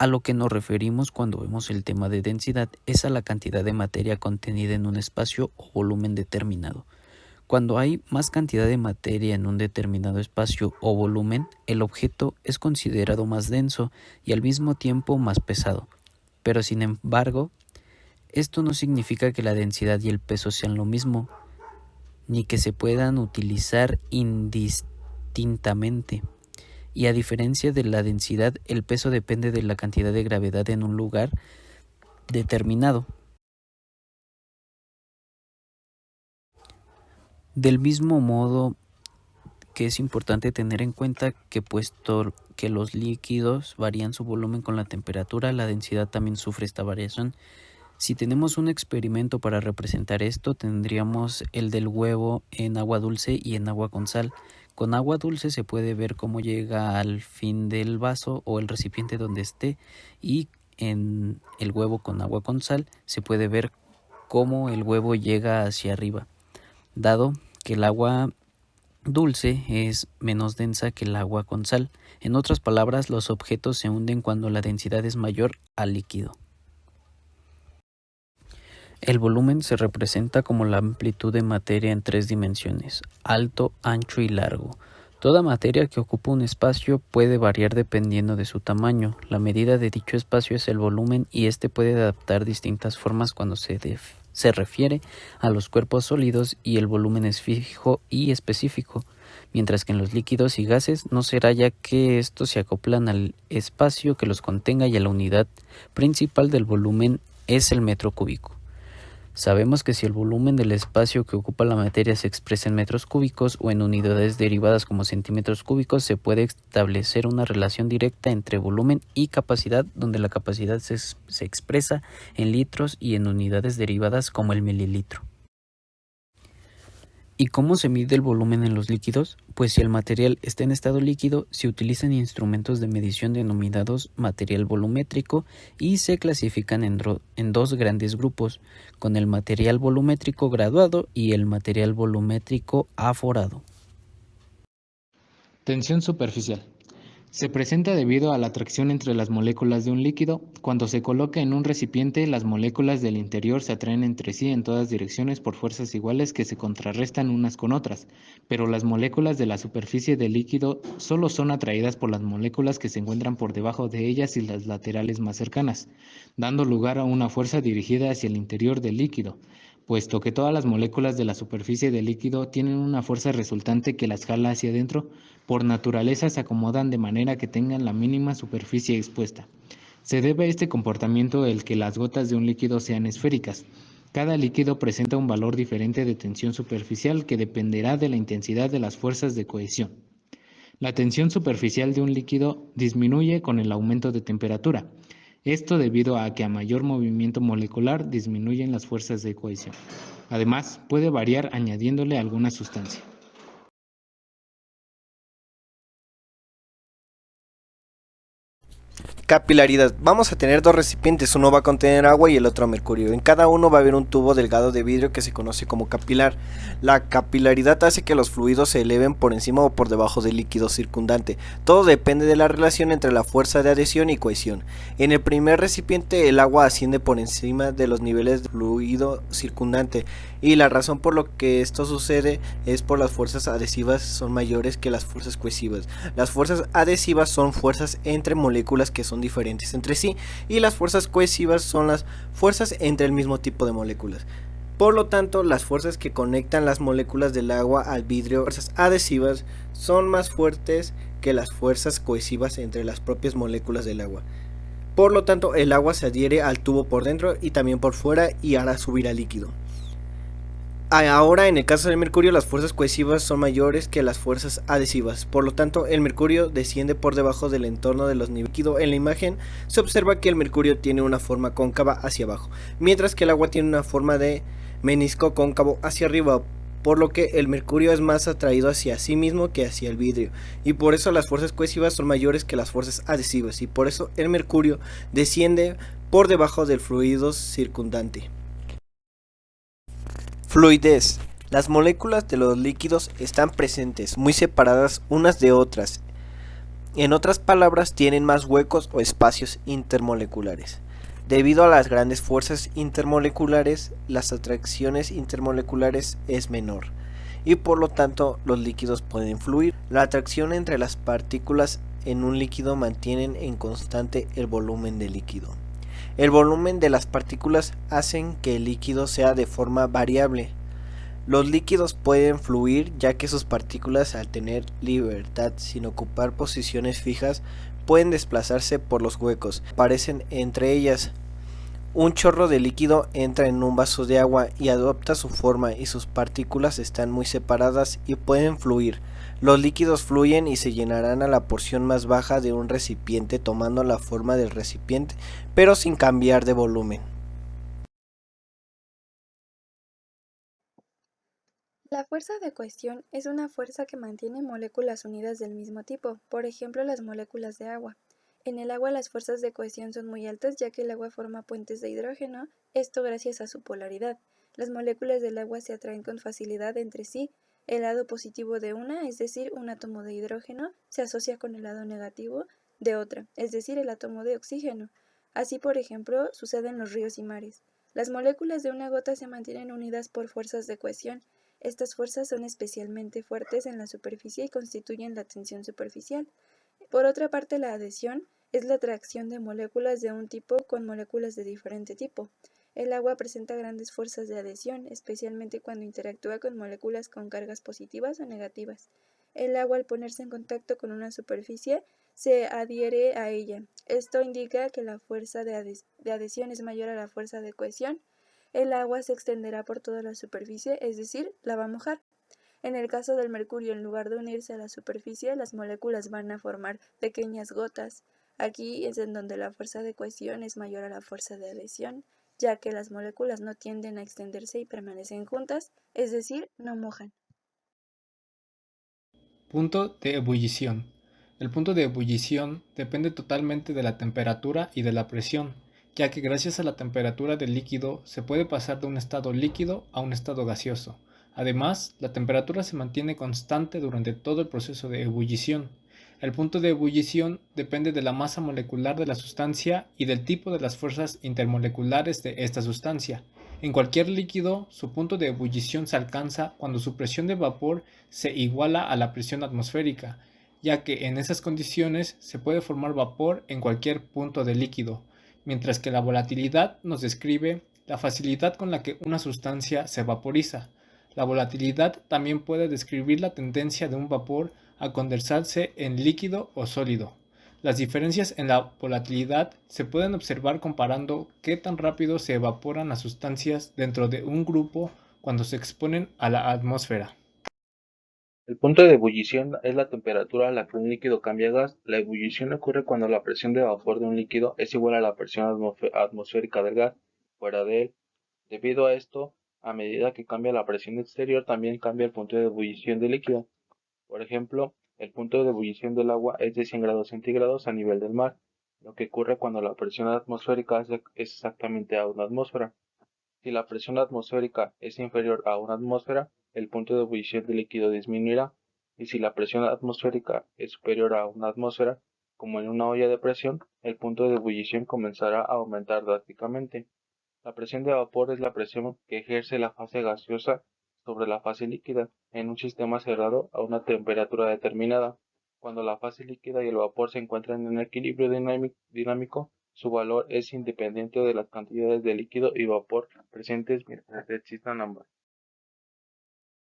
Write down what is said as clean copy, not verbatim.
A lo que nos referimos cuando vemos el tema de densidad es a la cantidad de materia contenida en un espacio o volumen determinado. Cuando hay más cantidad de materia en un determinado espacio o volumen, el objeto es considerado más denso y al mismo tiempo más pesado. Pero sin embargo, esto no significa que la densidad y el peso sean lo mismo, ni que se puedan utilizar indistintamente. Y a diferencia de la densidad, el peso depende de la cantidad de gravedad en un lugar determinado. Del mismo modo que es importante tener en cuenta que puesto que los líquidos varían su volumen con la temperatura, la densidad también sufre esta variación. Si tenemos un experimento para representar esto, tendríamos el del huevo en agua dulce y en agua con sal. Con agua dulce se puede ver cómo llega al fin del vaso o el recipiente donde esté, y en el huevo con agua con sal se puede ver cómo el huevo llega hacia arriba, dado que el agua dulce es menos densa que el agua con sal. En otras palabras, los objetos se hunden cuando la densidad es mayor al líquido. El volumen se representa como la amplitud de materia en 3 dimensiones: alto, ancho y largo. Toda materia que ocupa un espacio puede variar dependiendo de su tamaño. La medida de dicho espacio es el volumen, y este puede adaptar distintas formas cuando se refiere a los cuerpos sólidos, y el volumen es fijo y específico, mientras que en los líquidos y gases no será, ya que estos se acoplan al espacio que los contenga, y a la unidad principal del volumen es el metro cúbico. Sabemos que si el volumen del espacio que ocupa la materia se expresa en metros cúbicos o en unidades derivadas como centímetros cúbicos, se puede establecer una relación directa entre volumen y capacidad, donde la capacidad se expresa en litros y en unidades derivadas como el mililitro. ¿Y cómo se mide el volumen en los líquidos? Pues si el material está en estado líquido, se utilizan instrumentos de medición denominados material volumétrico, y se clasifican en dos grandes grupos, con el material volumétrico graduado y el material volumétrico aforado. Tensión superficial. Se presenta debido a la atracción entre las moléculas de un líquido. Cuando se coloca en un recipiente, las moléculas del interior se atraen entre sí en todas direcciones por fuerzas iguales que se contrarrestan unas con otras, pero las moléculas de la superficie del líquido solo son atraídas por las moléculas que se encuentran por debajo de ellas y las laterales más cercanas, dando lugar a una fuerza dirigida hacia el interior del líquido, puesto que todas las moléculas de la superficie del líquido tienen una fuerza resultante que las jala hacia adentro. Por naturaleza se acomodan de manera que tengan la mínima superficie expuesta. Se debe a este comportamiento el que las gotas de un líquido sean esféricas. Cada líquido presenta un valor diferente de tensión superficial que dependerá de la intensidad de las fuerzas de cohesión. La tensión superficial de un líquido disminuye con el aumento de temperatura. Esto debido a que a mayor movimiento molecular disminuyen las fuerzas de cohesión. Además, puede variar añadiéndole alguna sustancia. Capilaridad. Vamos a tener dos recipientes, uno va a contener agua y el otro mercurio. En cada uno va a haber un tubo delgado de vidrio que se conoce como capilar. La capilaridad hace que los fluidos se eleven por encima o por debajo del líquido circundante. Todo depende de la relación entre la fuerza de adhesión y cohesión. En el primer recipiente el agua asciende por encima de los niveles de fluido circundante, y la razón por lo que esto sucede es por las fuerzas adhesivas son mayores que las fuerzas cohesivas. Las fuerzas adhesivas son fuerzas entre moléculas que son diferentes entre sí, y las fuerzas cohesivas son las fuerzas entre el mismo tipo de moléculas. Por lo tanto, las fuerzas que conectan las moléculas del agua al vidrio, fuerzas adhesivas, son más fuertes que las fuerzas cohesivas entre las propias moléculas del agua. Por lo tanto, el agua se adhiere al tubo por dentro y también por fuera y hará subir al líquido. Ahora, en el caso del mercurio, las fuerzas cohesivas son mayores que las fuerzas adhesivas. Por lo tanto, el mercurio desciende por debajo del entorno de los niveles líquidos. En la imagen se observa que el mercurio tiene una forma cóncava hacia abajo, mientras que el agua tiene una forma de menisco cóncavo hacia arriba, por lo que el mercurio es más atraído hacia sí mismo que hacia el vidrio, y por eso las fuerzas cohesivas son mayores que las fuerzas adhesivas, y por eso el mercurio desciende por debajo del fluido circundante. Fluidez. Las moléculas de los líquidos están presentes, muy separadas unas de otras. En otras palabras, tienen más huecos o espacios intermoleculares. Debido a las grandes fuerzas intermoleculares, las atracciones intermoleculares es menor y por lo tanto los líquidos pueden fluir. La atracción entre las partículas en un líquido mantienen en constante el volumen del líquido. El volumen de las partículas hacen que el líquido sea de forma variable. Los líquidos pueden fluir ya que sus partículas, al tener libertad sin ocupar posiciones fijas, pueden desplazarse por los huecos que aparecen entre ellas. Un chorro de líquido entra en un vaso de agua y adopta su forma y sus partículas están muy separadas y pueden fluir. Los líquidos fluyen y se llenarán a la porción más baja de un recipiente tomando la forma del recipiente, pero sin cambiar de volumen. La fuerza de cohesión es una fuerza que mantiene moléculas unidas del mismo tipo, por ejemplo las moléculas de agua. En el agua las fuerzas de cohesión son muy altas ya que el agua forma puentes de hidrógeno, esto gracias a su polaridad. Las moléculas del agua se atraen con facilidad entre sí. El lado positivo de una, es decir, un átomo de hidrógeno, se asocia con el lado negativo de otra, es decir, el átomo de oxígeno. Así, por ejemplo, sucede en los ríos y mares. Las moléculas de una gota se mantienen unidas por fuerzas de cohesión. Estas fuerzas son especialmente fuertes en la superficie y constituyen la tensión superficial. Por otra parte, la adhesión es la atracción de moléculas de un tipo con moléculas de diferente tipo. El agua presenta grandes fuerzas de adhesión, especialmente cuando interactúa con moléculas con cargas positivas o negativas. El agua, al ponerse en contacto con una superficie, se adhiere a ella. Esto indica que la fuerza de adhesión es mayor a la fuerza de cohesión. El agua se extenderá por toda la superficie, es decir, la va a mojar. En el caso del mercurio, en lugar de unirse a la superficie, las moléculas van a formar pequeñas gotas. Aquí es en donde la fuerza de cohesión es mayor a la fuerza de adhesión, ya que las moléculas no tienden a extenderse y permanecen juntas, es decir, no mojan. Punto de ebullición. El punto de ebullición depende totalmente de la temperatura y de la presión, ya que gracias a la temperatura del líquido se puede pasar de un estado líquido a un estado gaseoso. Además, la temperatura se mantiene constante durante todo el proceso de ebullición. El punto de ebullición depende de la masa molecular de la sustancia y del tipo de las fuerzas intermoleculares de esta sustancia. En cualquier líquido, su punto de ebullición se alcanza cuando su presión de vapor se iguala a la presión atmosférica, ya que en esas condiciones se puede formar vapor en cualquier punto del líquido, mientras que la volatilidad nos describe la facilidad con la que una sustancia se vaporiza. La volatilidad también puede describir la tendencia de un vapor a condensarse en líquido o sólido. Las diferencias en la volatilidad se pueden observar comparando qué tan rápido se evaporan las sustancias dentro de un grupo cuando se exponen a la atmósfera. El punto de ebullición es la temperatura a la que un líquido cambia a gas. La ebullición ocurre cuando la presión de vapor de un líquido es igual a la presión atmosférica del gas fuera de él. Debido a esto, a medida que cambia la presión exterior, también cambia el punto de ebullición del líquido. Por ejemplo, el punto de ebullición del agua es de 100 grados centígrados a nivel del mar, lo que ocurre cuando la presión atmosférica es exactamente a una atmósfera. Si la presión atmosférica es inferior a una atmósfera, el punto de ebullición del líquido disminuirá, y si la presión atmosférica es superior a una atmósfera, como en una olla de presión, el punto de ebullición comenzará a aumentar drásticamente. La presión de vapor es la presión que ejerce la fase gaseosa sobre la fase líquida en un sistema cerrado a una temperatura determinada. Cuando la fase líquida y el vapor se encuentran en equilibrio dinámico, su valor es independiente de las cantidades de líquido y vapor presentes mientras existan ambas.